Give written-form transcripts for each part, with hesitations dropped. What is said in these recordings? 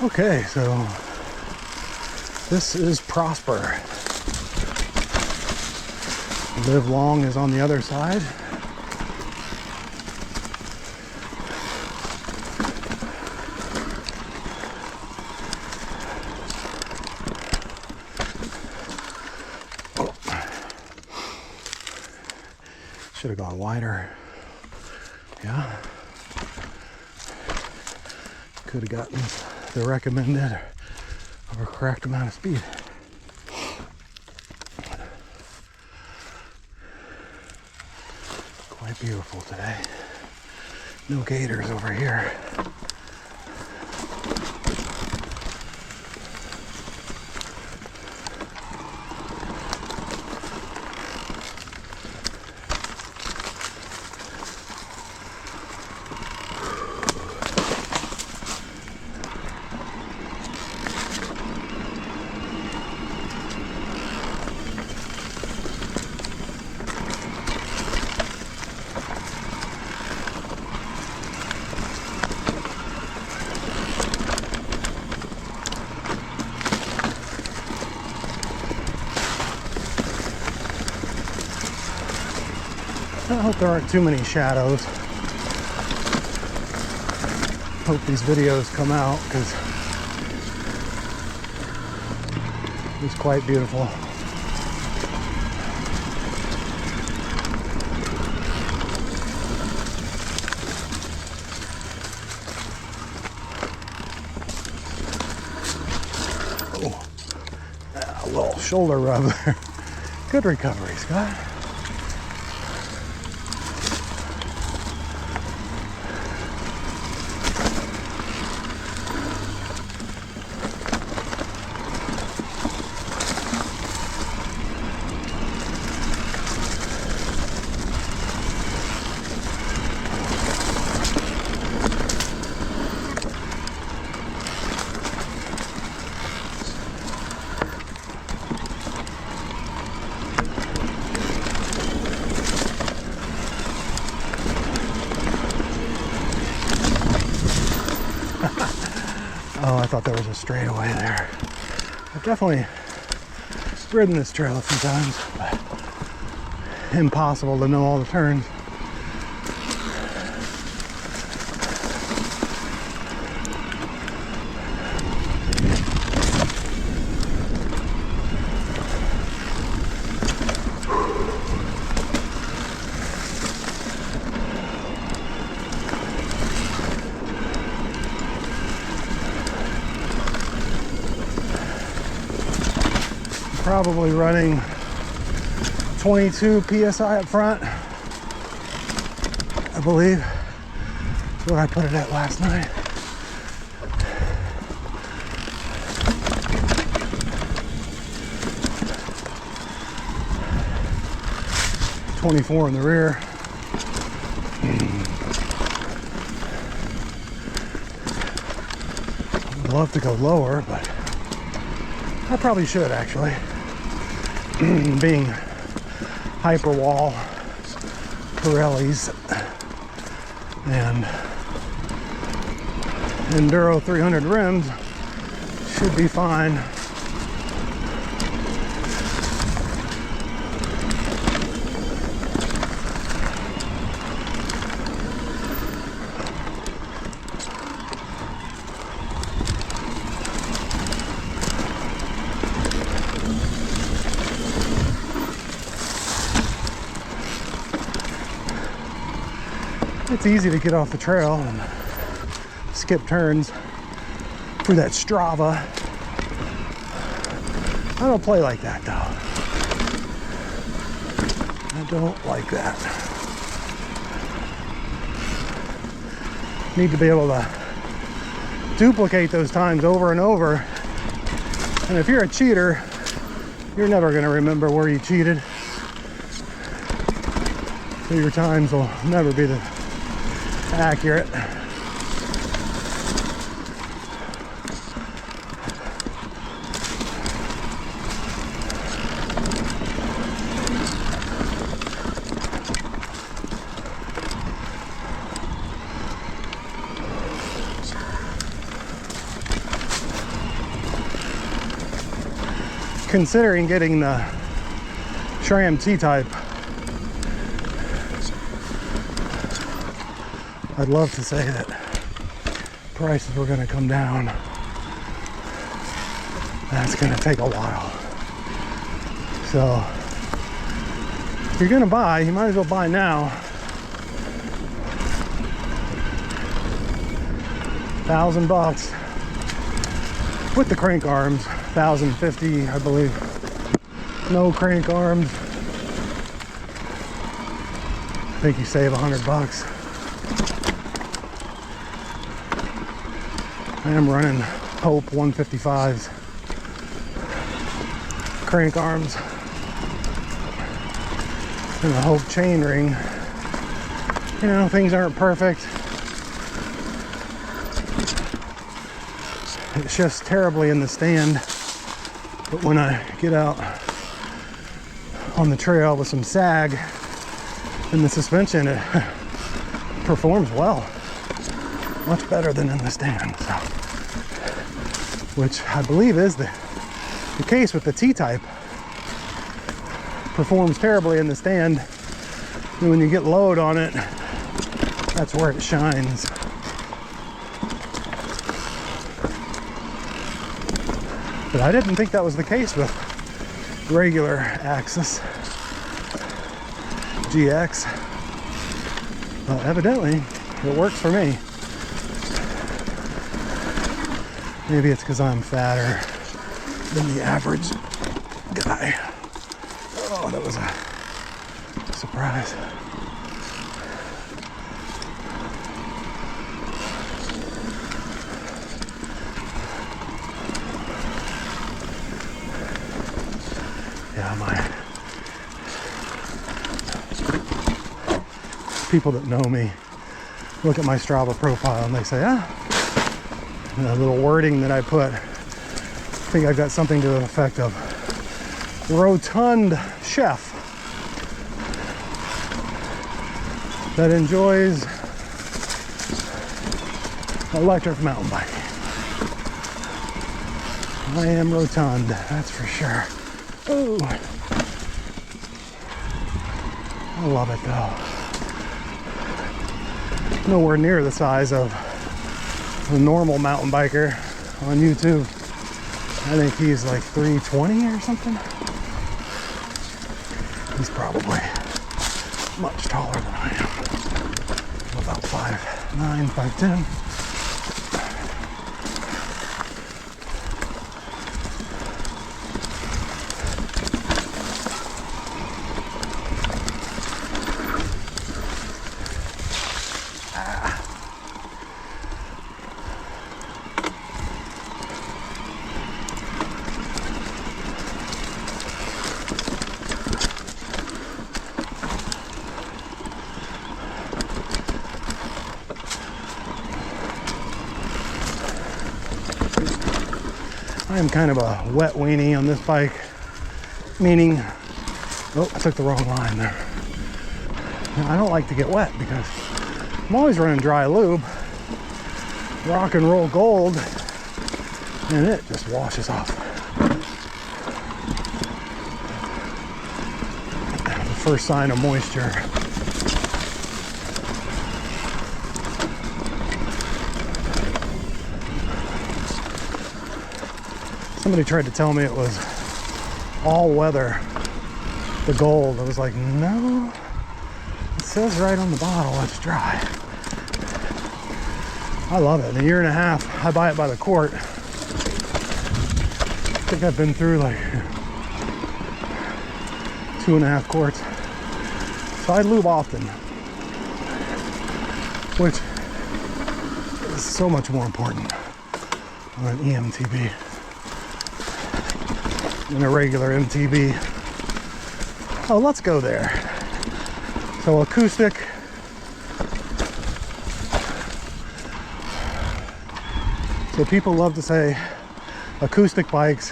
Okay, so this is Prosper. Live Long is on the other side. Oh. Should have gone wider. Yeah. Could have gotten the recommended or correct amount of speed. Quite beautiful today. No gators over here. I hope there aren't too many shadows. Hope these videos come out because it's quite beautiful. Oh, a little shoulder rub there. Good recovery, Scott. Oh, I thought there was a straightaway there. I've definitely ridden this trail a few times, but impossible to know all the turns. Probably running 22 psi up front, I believe. That's what I put it at last night. .24 in the rear. I'd love to go lower, but I probably should actually. Being Hyperwall, Pirellis, and Enduro 300 rims should be fine. It's easy to get off the trail and skip turns for that Strava. I don't play like that though. I don't like that. Need to be able to duplicate those times over and over. And if you're a cheater, you're never going to remember where you cheated. So your times will never be accurate. considering getting the SRAM T-type. I'd love to say that prices were going to come down. That's going to take a while. So if you're going to buy, you might as well buy now. $1,000 with the crank arms, $1,050, I believe. No crank arms. I think you save $100. I am running Hope 155s, crank arms, and the Hope chain ring. You know, things aren't perfect. It shifts terribly in the stand, but when I get out on the trail with some sag in the suspension, it performs well. Much better than in the stand, so. Which I believe is the case with the T-type. Performs terribly in the stand, and when you get load on it, that's where it shines. But I didn't think that was the case with regular Axis GX. Well, evidently, it works for me. Maybe it's because I'm fatter than the average guy. Oh, that was a surprise. Yeah, my people that know me look at my Strava profile and they say, the little wording that I put, I think I've got something to the effect of rotund chef that enjoys electric mountain biking. I am rotund, that's for sure. Ooh, I love it though. Nowhere near the size of a normal mountain biker on YouTube. I think he's like 320 or something. He's probably much taller than I am. I'm about 5'9", 5'10". I am kind of a wet weenie on this bike, meaning, oh, I took the wrong line there. Now, I don't like to get wet because I'm always running dry lube, rock and roll gold, and it just washes off. The first sign of moisture. Somebody tried to tell me it was all weather, the gold. I was like, no, it says right on the bottle it's dry. I love it. In a year and a half, I buy it by the quart. I think I've been through like 2.5 quarts. So I lube often, which is so much more important on an EMTB than a regular MTB. Oh, let's go there. So acoustic. So people love to say acoustic bikes.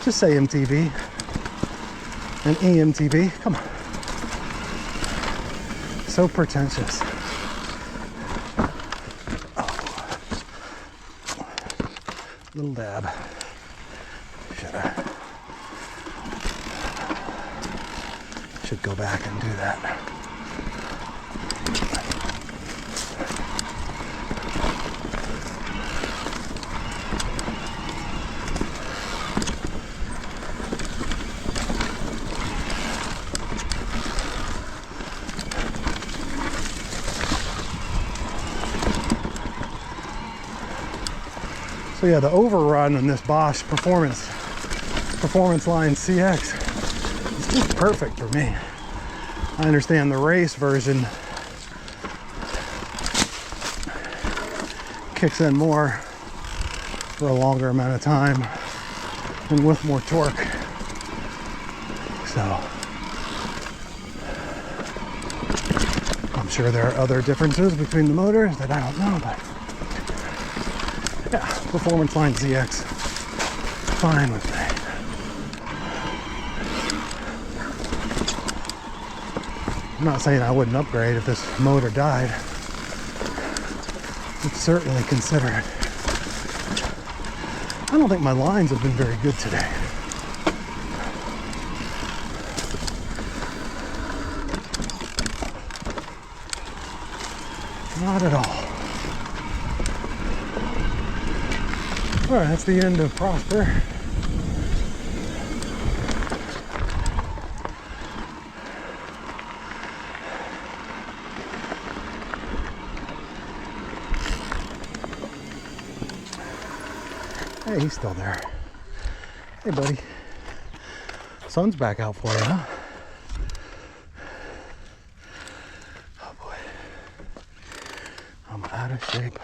Just say MTB and EMTB. Come on. So pretentious. Little dab. Should go back and do that. So yeah, the overrun on this Bosch Performance Line CX is just perfect for me. I understand the race version kicks in more for a longer amount of time and with more torque. So I'm sure there are other differences between the motors that I don't know, but yeah, Performance Line ZX, fine with me. I'm not saying I wouldn't upgrade if this motor died. I'd certainly consider it. I don't think my lines have been very good today. Not at all. All right, that's the end of Prosper. Hey, he's still there. Hey, buddy. Sun's back out for you, huh? Oh, boy. I'm out of shape.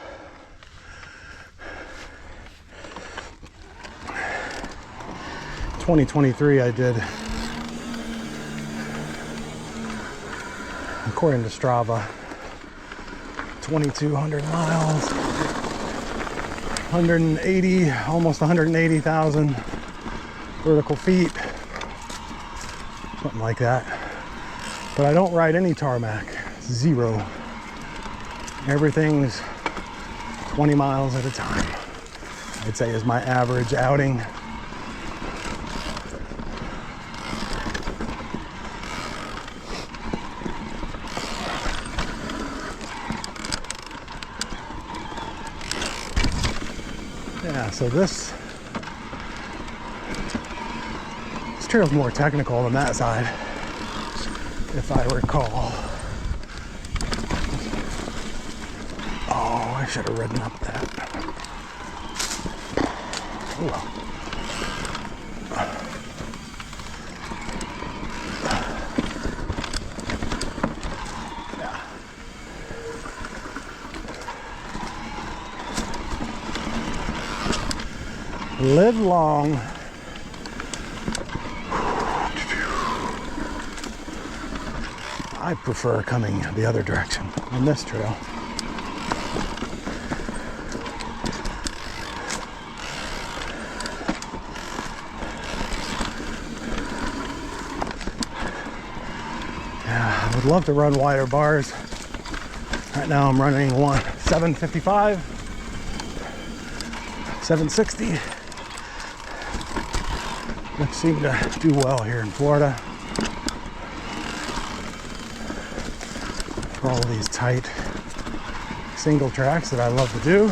In 2023, I did, according to Strava, 2,200 miles, 180, almost 180,000 vertical feet, something like that. But I don't ride any tarmac, zero. Everything's 20 miles at a time, I'd say is my average outing. Yeah, so this trail's more technical than that side, if I recall. Oh, I should have ridden up that. Oh well. Live long. I prefer coming the other direction on this trail. Yeah, I would love to run wider bars. Right now I'm running 755, 760. Which seem to do well here in Florida for all of these tight single tracks that I love to do.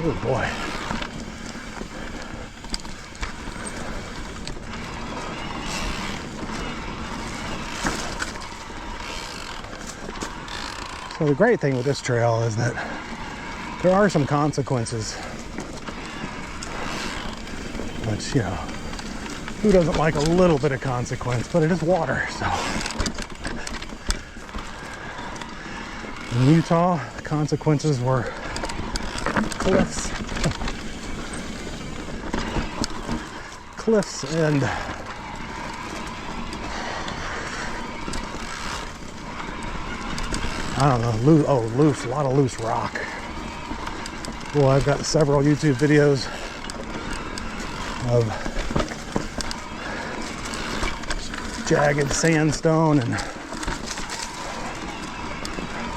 Oh boy. So the great thing with this trail is that there are some consequences, which, you know, who doesn't like a little bit of consequence, but it is water, so. In Utah, the consequences were cliffs. Cliffs and I don't know, loose, a lot of loose rock. Well, I've got several YouTube videos of jagged sandstone and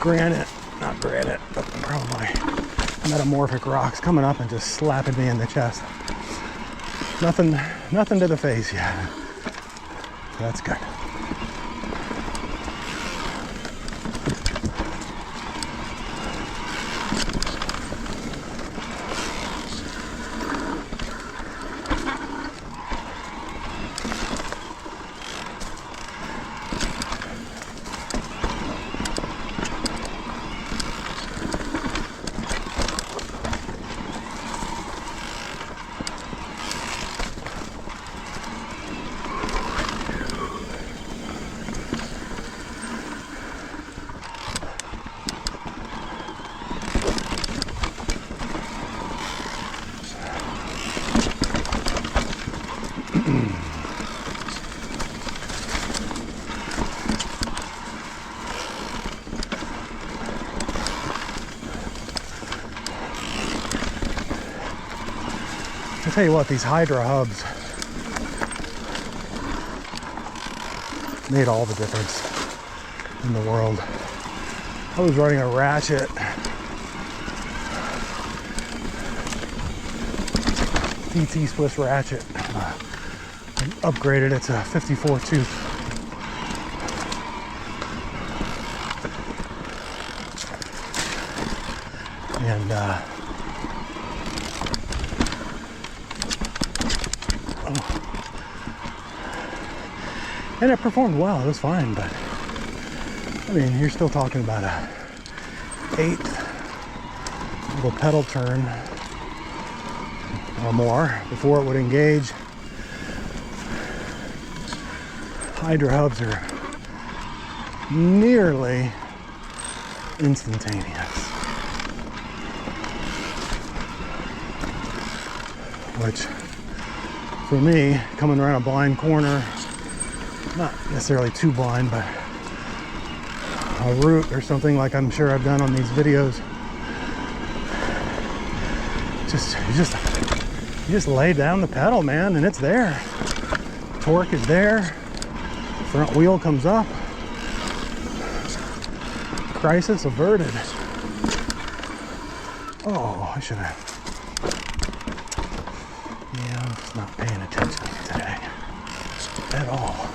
granite not granite, but probably metamorphic rocks coming up and just slapping me in the chest. Nothing to the face yet. That's good. I tell you what, these Hydra hubs made all the difference in the world. I was running a ratchet DT Swiss ratchet. I upgraded it to 54 tooth. And and it performed well. It was fine, but I mean, you're still talking about a 1/8 little pedal turn or more before it would engage. Hydra hubs are nearly instantaneous, which for me, coming around a blind corner, not necessarily too blind, but a route or something like I'm sure I've done on these videos, you just lay down the pedal, man, and it's there. Torque is there. Front wheel comes up. Crisis averted. Oh, I should have. Yeah, I'm just not paying attention today at all.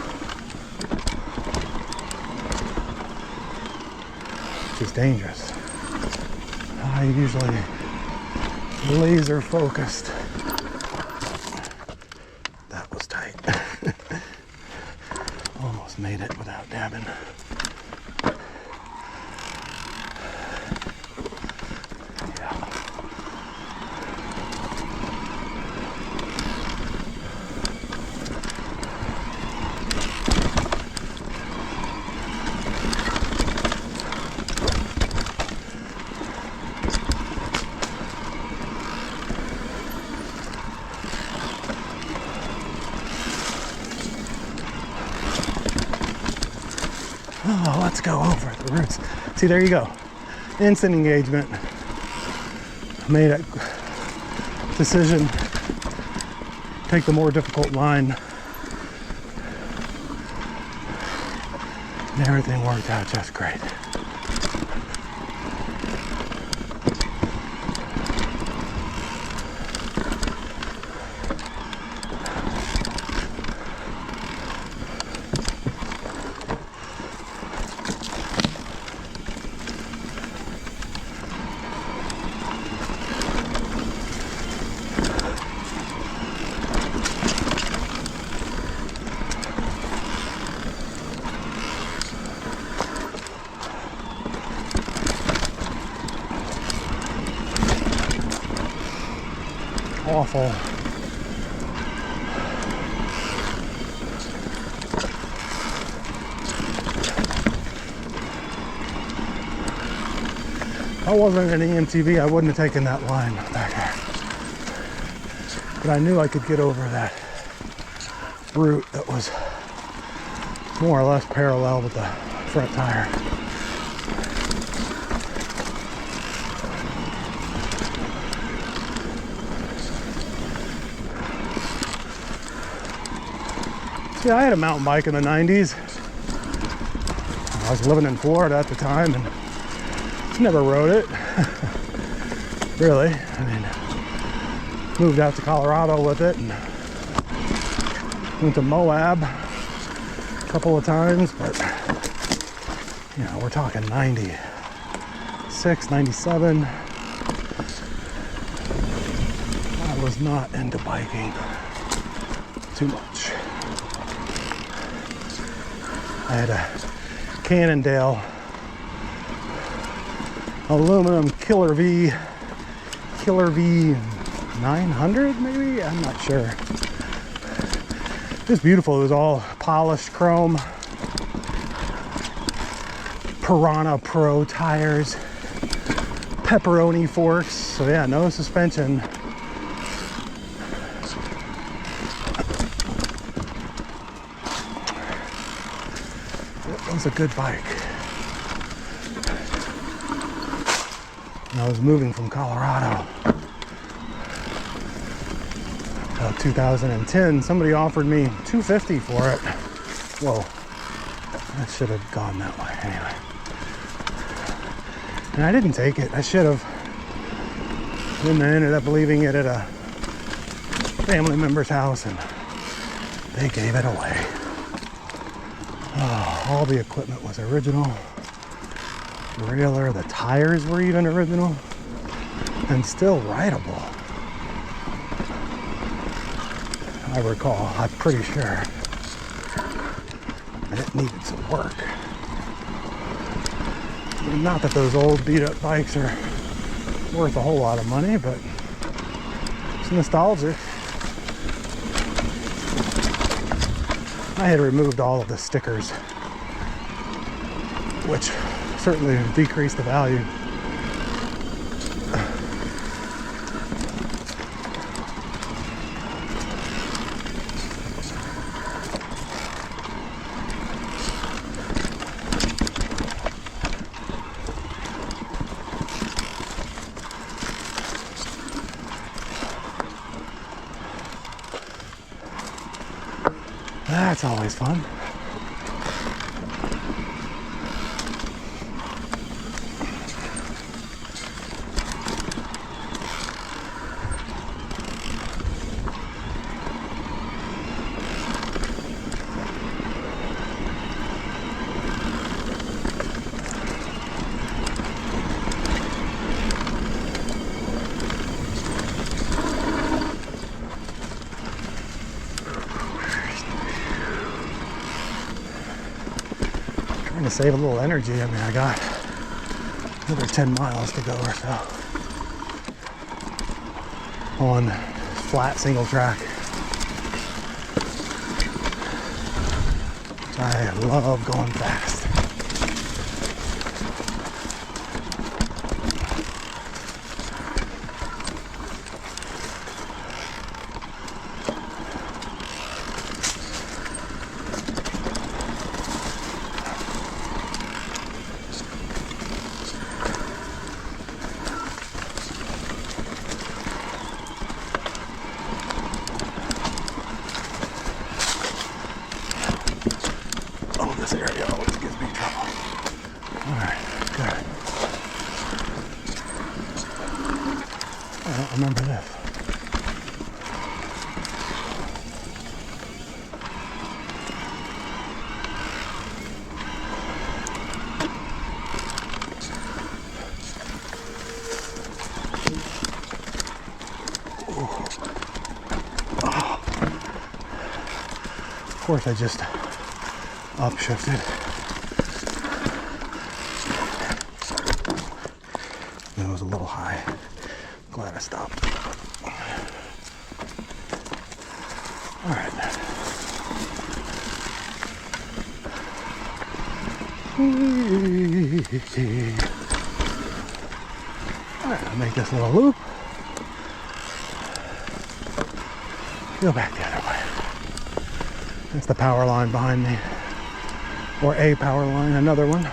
Which is dangerous. I usually laser focused. That was tight. Almost made it without dabbing. Oh, let's go over the roots. See, there you go. Instant engagement. Made a decision. Take the more difficult line. And everything worked out just great. Awful. If I wasn't an EMTB, I wouldn't have taken that line back there. But I knew I could get over that route that was more or less parallel with the front tire. Yeah, I had a mountain bike in the 90s. I was living in Florida at the time, and Never rode it, really. I mean, moved out to Colorado with it and went to Moab a couple of times, but you know, we're talking 96, 97. I was not into biking too much. I had a Cannondale aluminum Killer V 900 maybe? I'm not sure. It was beautiful. It was all polished chrome. Piranha Pro tires. Pepperoni forks. So yeah, no suspension. It was a good bike. I was moving from Colorado. About 2010, somebody offered me $250 for it. Whoa, that should have gone that way anyway. And I didn't take it. I should have. Then I ended up leaving it at a family member's house and they gave it away. Oh, all the equipment was original. Railer, the tires were even original and still rideable. I recall, I'm pretty sure. And it needed some work. Not that those old beat up bikes are worth a whole lot of money, but it's nostalgic. I had removed all of the stickers, which certainly decreased the value. That's always fun. To save a little energy. I mean, I got another 10 miles to go or so on flat single track. I love going fast. This area always gives me trouble. Alright, good. I don't remember this. Oh. Of course I just upshifted. It was a little high. Glad I stopped. All right. All right, I'll make this little loop. Go back the other way. That's the power line behind me. Or a power line, another one.